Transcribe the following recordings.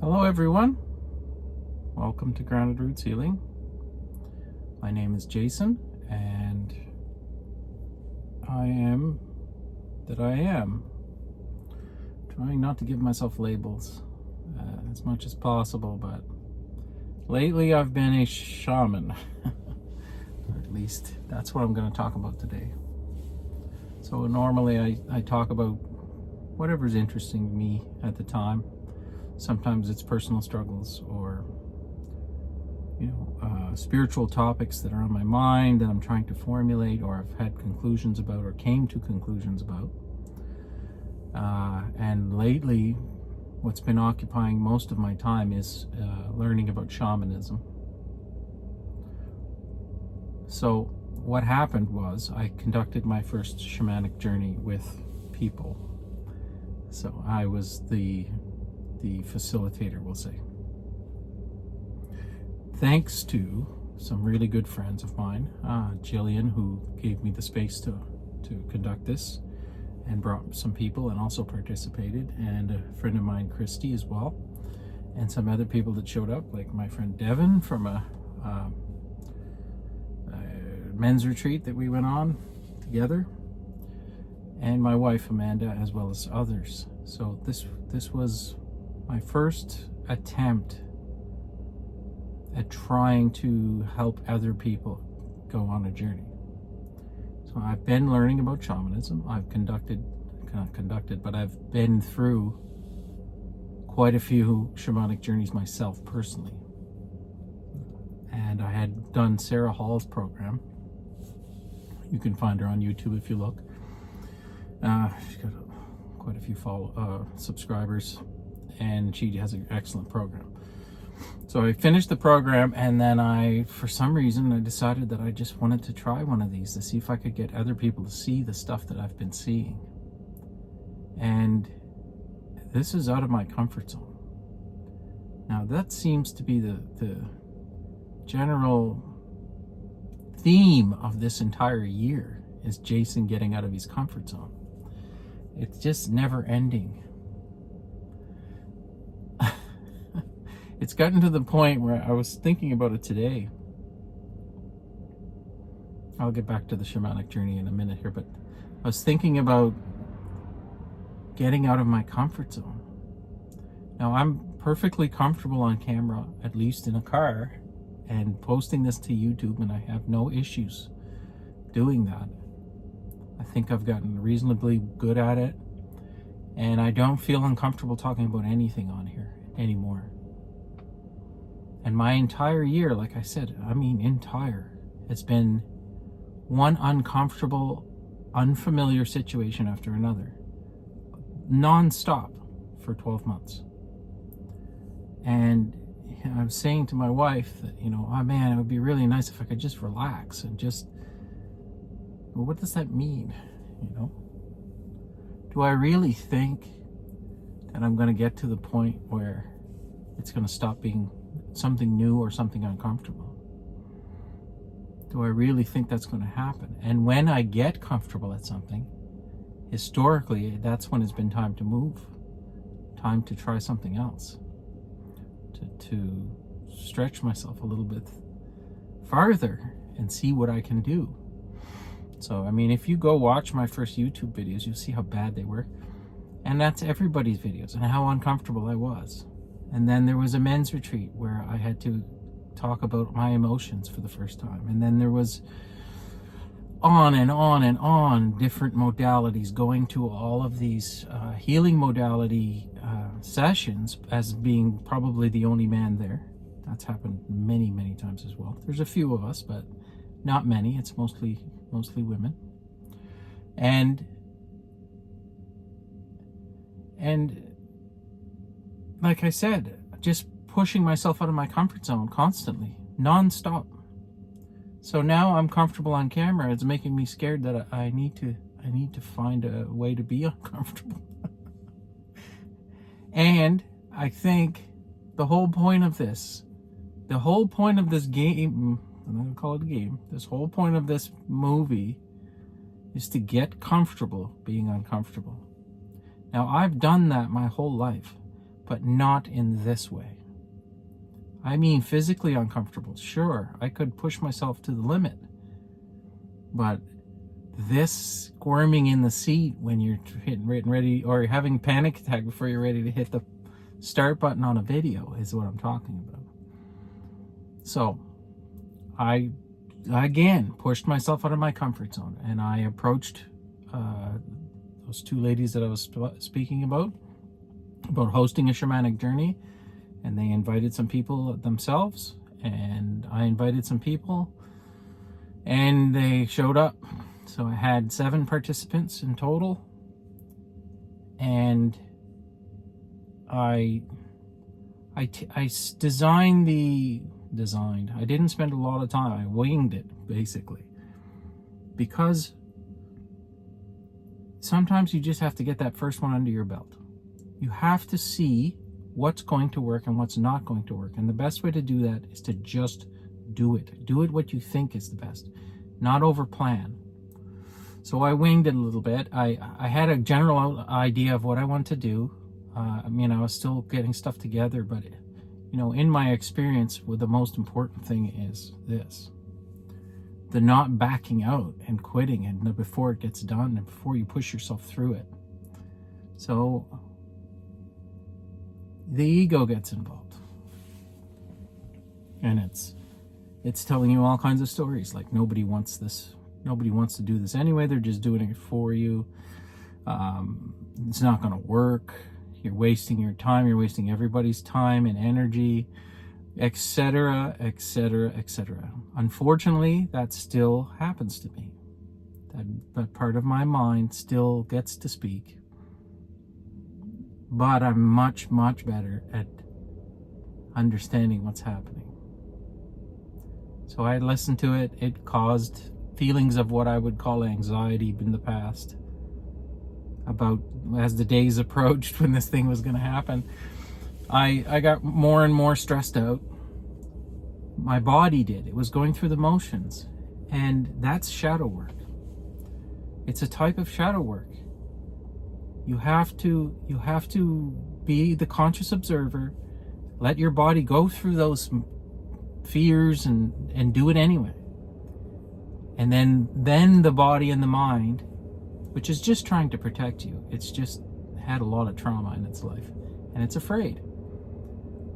Hello everyone, welcome to Grounded Roots Healing. My name is Jason and I am that I am. Trying not to give myself labels as much as possible, but lately I've been a shaman. Or at least that's what I'm going to talk about today. So normally I talk about whatever's interesting to me at the time. Sometimes it's personal struggles or, spiritual topics that are on my mind that I'm trying to formulate or I've had conclusions about or came to conclusions about. And lately, what's been occupying most of my time is learning about shamanism. So what happened was I conducted my first shamanic journey with people. So I was the facilitator, we'll say. Thanks to some really good friends of mine, Jillian, who gave me the space to conduct this and brought some people and also participated, and a friend of mine, Christy, as well, and some other people that showed up, like my friend Devin from a men's retreat that we went on together, and my wife Amanda, as well as others. So this was my first attempt at trying to help other people go on a journey. So I've been learning about shamanism. I've but I've been through quite a few shamanic journeys myself personally. And I had done Sarah Hall's program. You can find her on YouTube if you look. She's got quite a few subscribers, and she has an excellent program. So I finished the program, and then for some reason, I decided that I just wanted to try one of these to see if I could get other people to see the stuff that I've been seeing. And this is out of my comfort zone. Now, that seems to be the general theme of this entire year, is Jason getting out of his comfort zone. It's just never ending. It's gotten to the point where I was thinking about it today. I'll get back to the shamanic journey in a minute here, but I was thinking about getting out of my comfort zone. Now, I'm perfectly comfortable on camera, at least in a car, and posting this to YouTube, and I have no issues doing that. I think I've gotten reasonably good at it, and I don't feel uncomfortable talking about anything on here anymore. And my entire year, like I said, it's been one uncomfortable, unfamiliar situation after another, non-stop for 12 months. And I was saying to my wife that, oh man, it would be really nice if I could just relax and just, well, what does that mean? Do I really think that I'm going to get to the point where it's going to stop being something new or something uncomfortable? Do I really think that's going to happen? And when I get comfortable at something, historically, that's when it's been time to move, time to try something else, to stretch myself a little bit farther and see what I can do. So, if you go watch my first YouTube videos, you'll see how bad they were. And that's everybody's videos and how uncomfortable I was. And then there was a men's retreat where I had to talk about my emotions for the first time. And then there was on and on and on different modalities, going to all of these healing modality sessions as being probably the only man there. That's happened many, many times as well. There's a few of us, but not many. It's mostly women. And like I said, just pushing myself out of my comfort zone constantly, non-stop. So now I'm comfortable on camera. It's making me scared that I need to find a way to be uncomfortable. And I think the whole point of this game, I'm not gonna call it a game, this whole point of this movie is to get comfortable being uncomfortable. Now, I've done that my whole life, but not in this way. I mean, physically uncomfortable. Sure, I could push myself to the limit, but this squirming in the seat when you're hitting ready, or you're having a panic attack before you're ready to hit the start button on a video, is what I'm talking about. So I again pushed myself out of my comfort zone, and I approached those two ladies that I was speaking about hosting a shamanic journey, and they invited some people themselves, and I invited some people, and they showed up. So I had 7 participants in total, and I designed. I didn't spend a lot of time. I winged it, basically, because sometimes you just have to get that first one under your belt. You have to see what's going to work and what's not going to work. And the best way to do that is to just do it. Do it what you think is the best, not over plan. So I winged it a little bit. I had a general idea of what I wanted to do. I was still getting stuff together, but in my experience, the most important thing is this: the not backing out and quitting, and before it gets done and before you push yourself through it. So the ego gets involved, and it's telling you all kinds of stories, like nobody wants this, nobody wants to do this anyway, they're just doing it for you. It's not going to work, you're wasting your time, you're wasting everybody's time and energy, etc., etc., etc. Unfortunately, that still happens to me. That part of my mind still gets to speak. But I'm much, much better at understanding what's happening. So I listened to it. It caused feelings of what I would call anxiety in the past, about as the days approached when this thing was going to happen. I got more and more stressed out. My body did. It was going through the motions. And that's shadow work. It's a type of shadow work. You have to be the conscious observer, let your body go through those fears and do it anyway. And then the body and the mind, which is just trying to protect you, it's just had a lot of trauma in its life and it's afraid.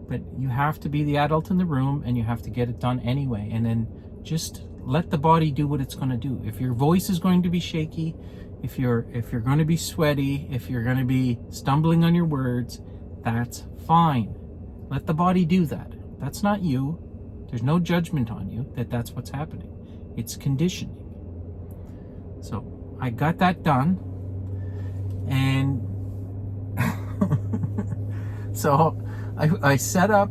But you have to be the adult in the room, and you have to get it done anyway, and then just let the body do what it's going to do. If your voice is going to be shaky, if you're going to be sweaty, if you're going to be stumbling on your words, that's fine. Let the body do that. That's not you. There's no judgment on you that's what's happening. It's conditioning. So I got that done, and so I set up.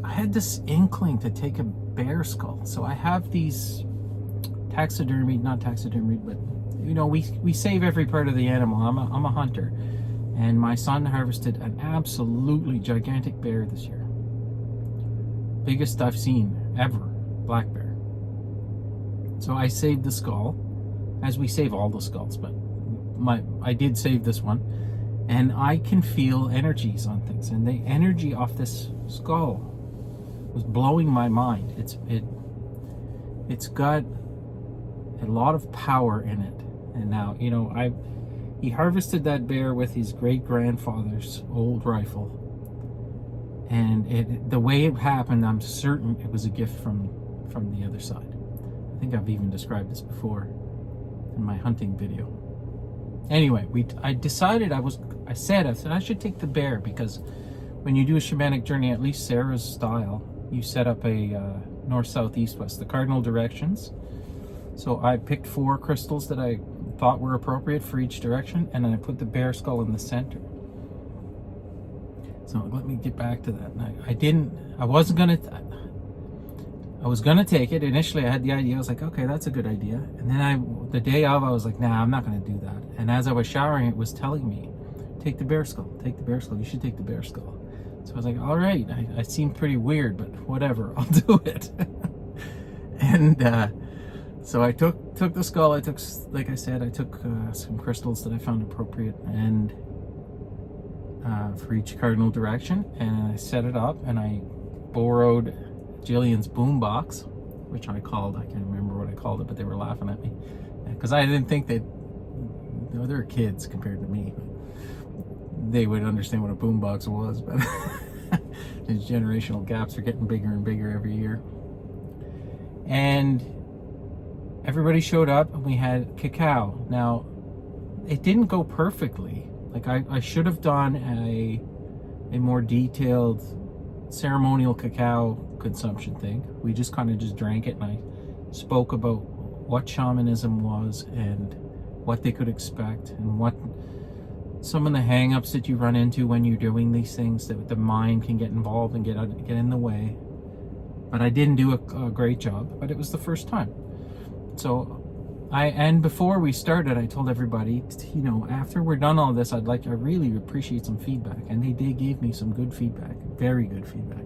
I had this inkling to take a bear skull. So I have these taxidermied, not taxidermied, but we save every part of the animal. I'm a hunter, and my son harvested an absolutely gigantic bear this year, biggest I've seen ever, black bear. So I saved the skull, as we save all the skulls, but I did save this one, and I can feel energies on things, and the energy off this skull was blowing my mind. It's got a lot of power in it. And now, he harvested that bear with his great-grandfather's old rifle. And the way it happened, I'm certain it was a gift from the other side. I think I've even described this before in my hunting video. Anyway, I decided I said I should take the bear, because when you do a shamanic journey, at least Sarah's style, you set up a north, south, east, west, the cardinal directions. So I picked 4 crystals that I thought were appropriate for each direction, and then I put the bear skull in the center. So let me get back to that. I was gonna take it. Initially I had the idea, I was like, okay, that's a good idea. And then the day of, I was like, nah, I'm not gonna do that. And as I was showering, it was telling me, take the bear skull, you should take the bear skull. So I was like, all right, I seem pretty weird, but whatever, I'll do it. And so I took the skull. Like I said, I took some crystals that I found appropriate, and for each cardinal direction, and I set it up, and I borrowed Jillian's boombox, which I can't remember what I called it, but they were laughing at me because I didn't think that, they're kids compared to me, they would understand what a boombox was, but the generational gaps are getting bigger and bigger every year. And everybody showed up, and we had cacao. Now, it didn't go perfectly. Like, I should have done a more detailed ceremonial cacao consumption thing. We just kind of just drank it, and I spoke about what shamanism was and what they could expect, and what some of the hang-ups that you run into when you're doing these things, that the mind can get involved and get in the way. But I didn't do a great job, but it was the first time. So and before we started, I told everybody, after we're done all this, I really appreciate some feedback. And they gave me some good feedback, very good feedback.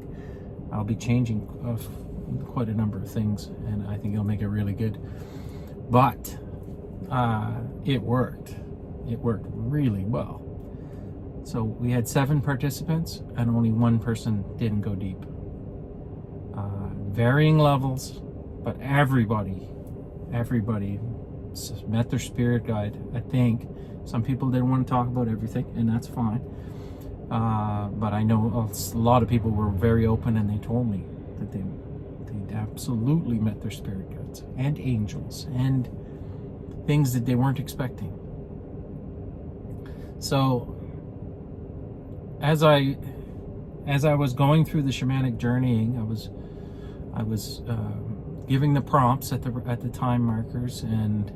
I'll be changing quite a number of things, and I think it'll make it really good. But it worked. It worked really well. So we had 7 participants, and only 1 person didn't go deep. Varying levels, but everybody met their spirit guide. I think some people didn't want to talk about everything, and that's fine. But I know a lot of people were very open, and they told me that they absolutely met their spirit guides and angels and things that they weren't expecting. So as I was going through the shamanic journeying, I was giving the prompts at the time markers and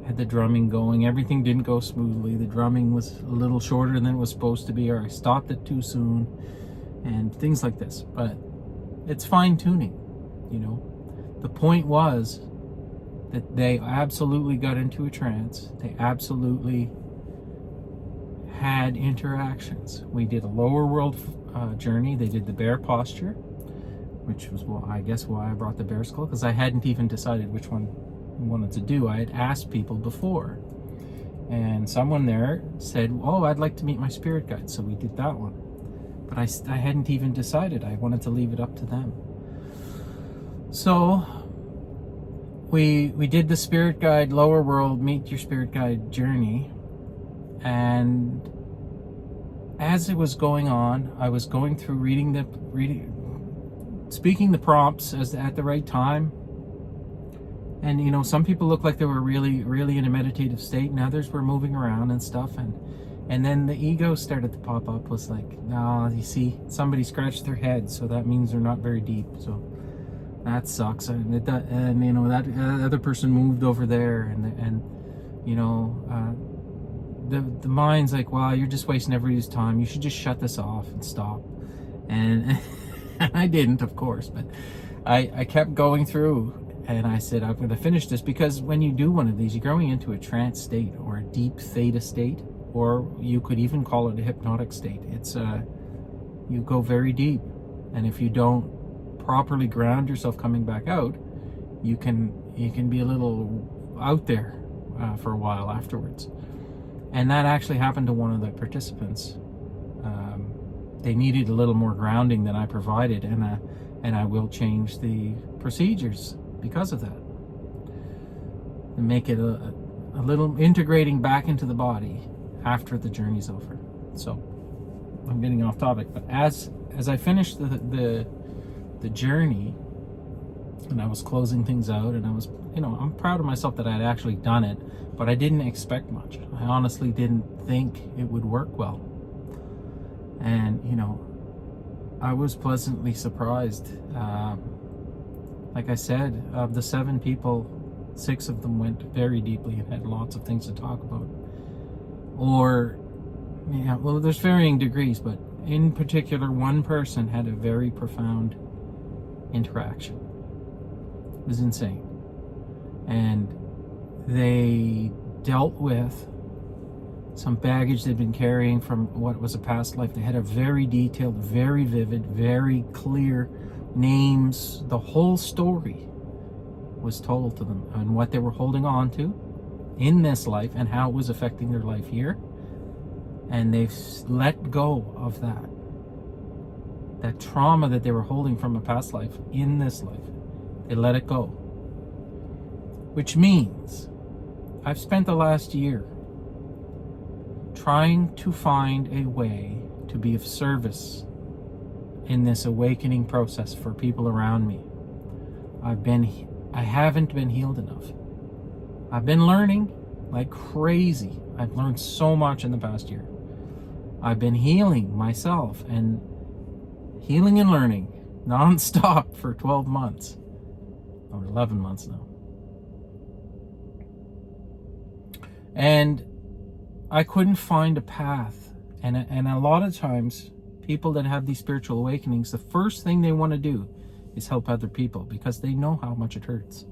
had the drumming going. Everything didn't go smoothly. The drumming was a little shorter than it was supposed to be, or I stopped it too soon, and things like this. But it's fine tuning, The point was that they absolutely got into a trance. They absolutely had interactions. We did a lower world journey. They did the bear posture, which was why I brought the bear skull, because I hadn't even decided which one I wanted to do. I had asked people before, and someone there said, "Oh, I'd like to meet my spirit guide," so we did that one. But I hadn't even decided. I wanted to leave it up to them. So we did the spirit guide lower world meet your spirit guide journey, and as it was going on, I was going through speaking the prompts at the right time. And some people looked like they were really, really in a meditative state, and others were moving around and stuff. And then the ego started to pop up. Was like, "No, you see, somebody scratched their head, so that means they're not very deep. So that sucks." And that other person moved over there, and the mind's like, "Wow, you're just wasting everybody's time. You should just shut this off and stop." And I didn't, of course, but I kept going through, and I said, "I'm going to finish this," because when you do one of these, you're going into a trance state or a deep theta state, or you could even call it a hypnotic state. It's you go very deep, and if you don't properly ground yourself coming back out, you can be a little out there for a while afterwards. And that actually happened to one of the participants. They needed a little more grounding than I provided, and I will change the procedures because of that, and make it a little integrating back into the body after the journey's over. So I'm getting off topic, but as I finished the journey, and I was closing things out, and I was, I'm proud of myself that I had actually done it, but I didn't expect much. I honestly didn't think it would work well. And, I was pleasantly surprised. Like I said, of the 7 people, 6 of them went very deeply and had lots of things to talk about. There's varying degrees, but in particular, one person had a very profound interaction. It was insane. And they dealt with some baggage they'd been carrying from what was a past life. They had a very detailed, very vivid, very clear names. The whole story was told to them, and what they were holding on to in this life and how it was affecting their life here. and they've let go of that trauma that they were holding from a past life in this life. They let it go, which means I've spent the last year trying to find a way to be of service in this awakening process for people around me. I haven't been healed enough. I've been learning like crazy. I've learned so much in the past year. I've been healing myself and healing and learning non-stop for 12 months or 11 months now. And I couldn't find a path. And a lot of times, people that have these spiritual awakenings, the first thing they want to do is help other people because they know how much it hurts.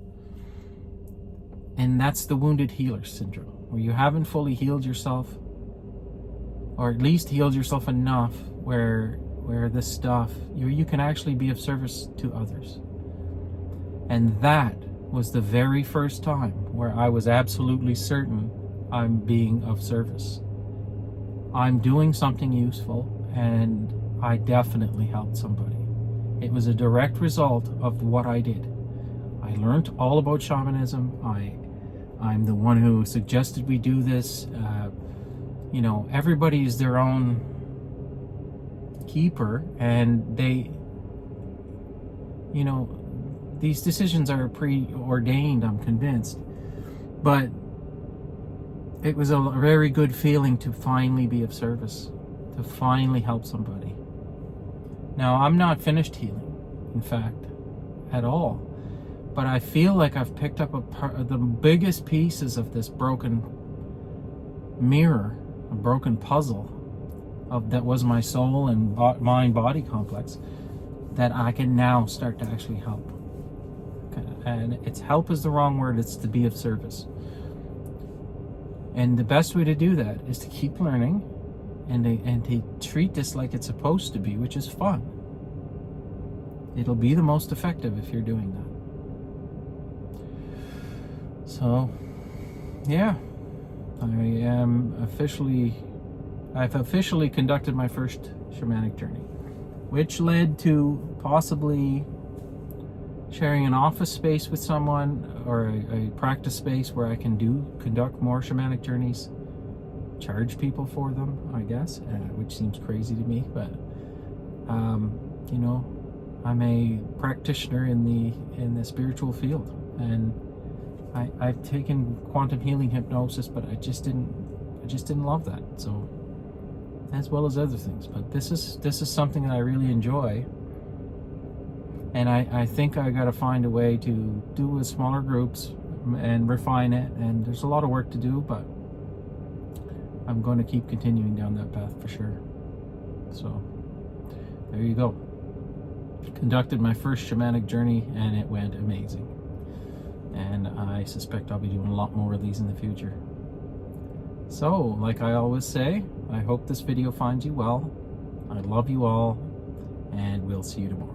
And that's the wounded healer syndrome, where you haven't fully healed yourself, or at least healed yourself enough where this stuff, you can actually be of service to others. And that was the very first time where I was absolutely certain I'm being of service. I'm doing something useful, and I definitely helped somebody. It was a direct result of what I did. I learned all about shamanism. I'm the one who suggested we do this. Everybody is their own keeper, and these decisions are preordained, I'm convinced. But it was a very good feeling to finally be of service, to finally help somebody. Now, I'm not finished healing, in fact, at all. But I feel like I've picked up the biggest pieces of this broken mirror, a broken puzzle that was my soul and mind-body complex, that I can now start to actually help. And help is the wrong word, it's to be of service. And the best way to do that is to keep learning and to treat this like it's supposed to be, which is fun. It'll be the most effective if you're doing that. So, yeah, I've officially conducted my first shamanic journey, which led to possibly sharing an office space with someone, or a practice space where I can conduct more shamanic journeys, charge people for them, I guess, which seems crazy to me, but I'm a practitioner in the spiritual field, and I've taken quantum healing hypnosis, but I just didn't love that. So, as well as other things, but this is something that I really enjoy. And I think I got to find a way to do with smaller groups and refine it. And there's a lot of work to do, but I'm going to keep continuing down that path for sure. So there you go. Conducted my first shamanic journey, and it went amazing. And I suspect I'll be doing a lot more of these in the future. So, like I always say, I hope this video finds you well. I love you all, and we'll see you tomorrow.